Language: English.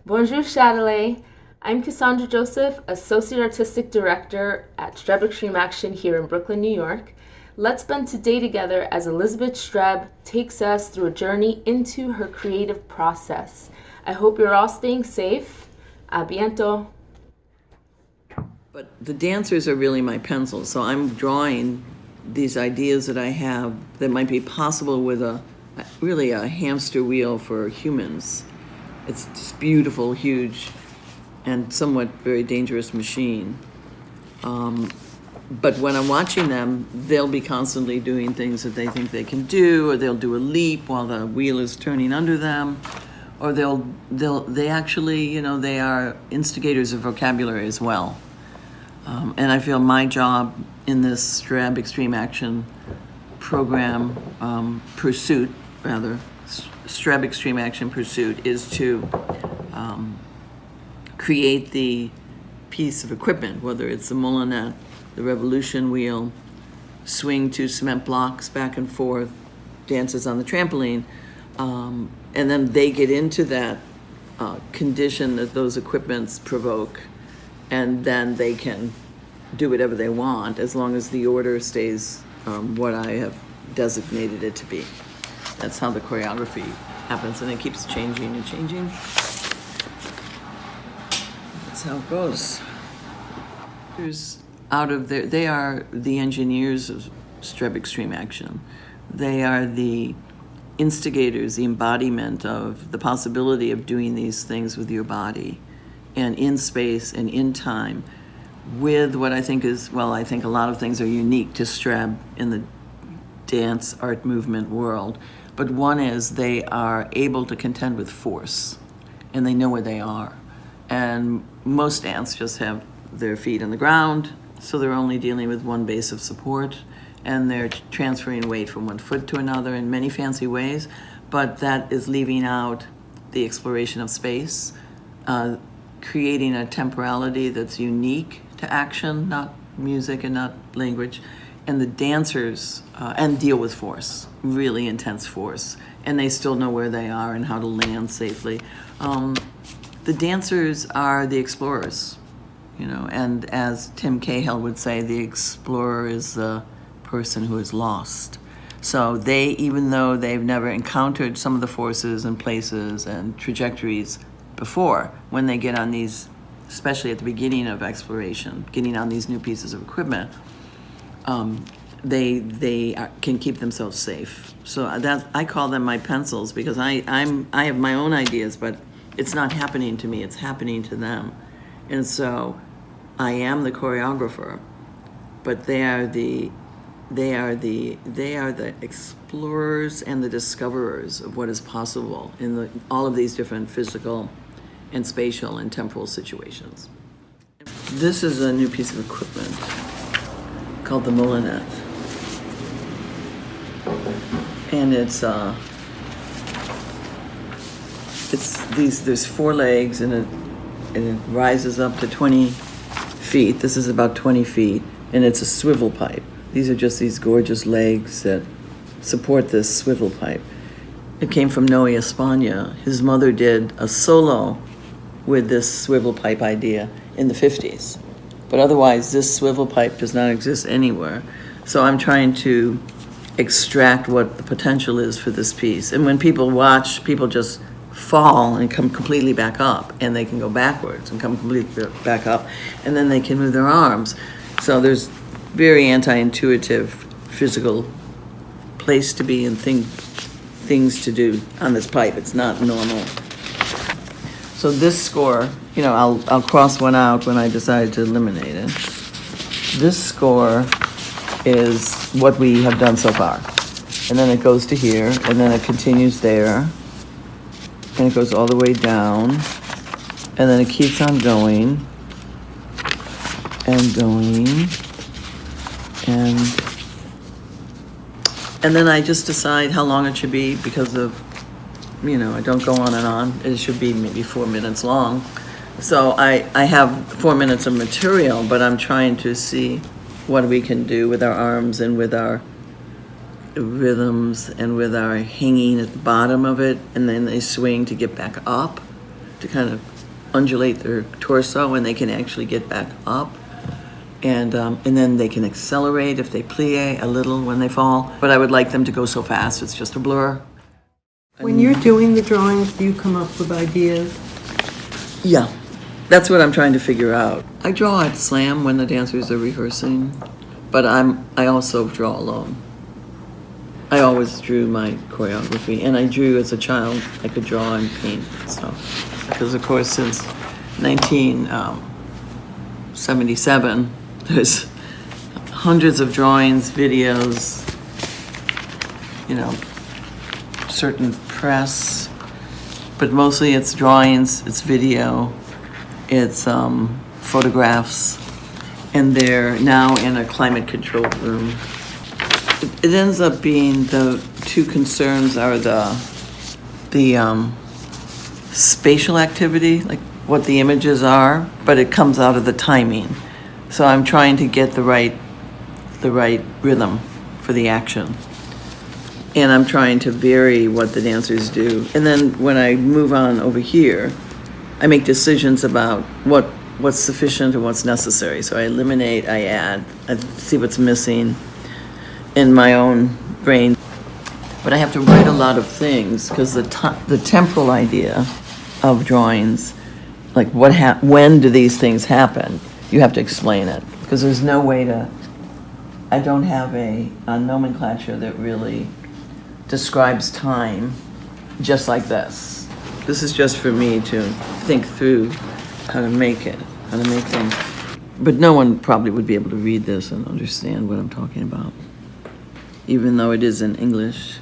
Bonjour, Châtelet. I'm Cassandra Joseph, Associate Artistic Director at STREB Extreme Action here in Brooklyn, New York. Let's spend today together as Elizabeth STREB takes us through a journey into her creative process. I hope you're all staying safe. A biento. But the dancers are really my pencils, so I'm drawing these ideas that I have that might be possible with really a hamster wheel for humans. It's this beautiful, huge, and somewhat very dangerous machine. But when I'm watching them, they'll be constantly doing things that they think they can do, or they'll do a leap while the wheel is turning under them, or they actually, they are instigators of vocabulary as well. And I feel my job in this STREB Extreme Action program, STREB Extreme Action Pursuit, is to create the piece of equipment, whether it's the moulinette, the revolution wheel, swing 2 cement blocks back and forth, dances on the trampoline, and then they get into that condition that those equipments provoke, and then they can do whatever they want as long as the order stays what I have designated it to be. That's how the choreography happens, and it keeps changing and changing. That's how it goes. They are the engineers of STREB Extreme Action. They are the instigators, the embodiment of the possibility of doing these things with your body and in space and in time with what I think I think a lot of things are unique to STREB in the dance art movement world. But one is they are able to contend with force, and they know where they are. And most dance just have their feet on the ground, so they're only dealing with one base of support, and they're transferring weight from one foot to another in many fancy ways, but that is leaving out the exploration of space, creating a temporality that's unique to action, not music and not language. And the dancers and deal with force, really intense force, and they still know where they are and how to land safely. The dancers are the explorers, and as Tim Cahill would say, the explorer is the person who is lost. So they, even though they've never encountered some of the forces and places and trajectories before, when they get on these, especially at the beginning of exploration, getting on these new pieces of equipment, they can keep themselves safe. So I call them my pencils, because I have my own ideas, but it's not happening to me, it's happening to them. And so I am the choreographer, but they are the explorers and the discoverers of what is possible in all of these different physical and spatial and temporal situations. This is a new piece of equipment called the moulinette, and there's 4 legs, and it rises up to 20 feet. This is about 20 feet, and it's a swivel pipe. These are just these gorgeous legs that support this swivel pipe. It came from Noe Espana. His mother did a solo with this swivel pipe idea in the 50s. But otherwise, this swivel pipe does not exist anywhere. So I'm trying to extract what the potential is for this piece. And when people watch, people just fall and come completely back up, and they can go backwards and come completely back up, and then they can move their arms. So there's very anti-intuitive physical place to be and things to do on this pipe. It's not normal. So this score, I'll cross one out when I decide to eliminate it. This score is what we have done so far. And then it goes to here, and then it continues there, and it goes all the way down, and then it keeps on going, and going, and then I just decide how long it should be, because of, I don't go on and on. It should be maybe 4 minutes long. So I have 4 minutes of material, but I'm trying to see what we can do with our arms and with our rhythms and with our hanging at the bottom of it, and then they swing to get back up, to kind of undulate their torso and they can actually get back up. And then they can accelerate if they plie a little when they fall. But I would like them to go so fast, it's just a blur. When you're doing the drawings, do you come up with ideas? Yeah, that's what I'm trying to figure out. I draw at Slam when the dancers are rehearsing, but I also draw alone. I always drew my choreography, and I drew as a child. I could draw and paint and stuff. Because of course, since 1977, there's hundreds of drawings, videos, you know, certain press, but mostly it's drawings, it's video, it's photographs, and they're now in a climate control room. It ends up being the two concerns are the spatial activity, like what the images are, but it comes out of the timing. So I'm trying to get the right rhythm for the action. And I'm trying to vary what the dancers do. And then when I move on over here, I make decisions about what's sufficient and what's necessary. So I eliminate, I add, I see what's missing in my own brain. But I have to write a lot of things because the temporal idea of drawings, like when do these things happen? You have to explain it because there's no way to, I don't have a nomenclature that really describes time just like this. This is just for me to think through how to make things. But no one probably would be able to read this and understand what I'm talking about, even though it is in English.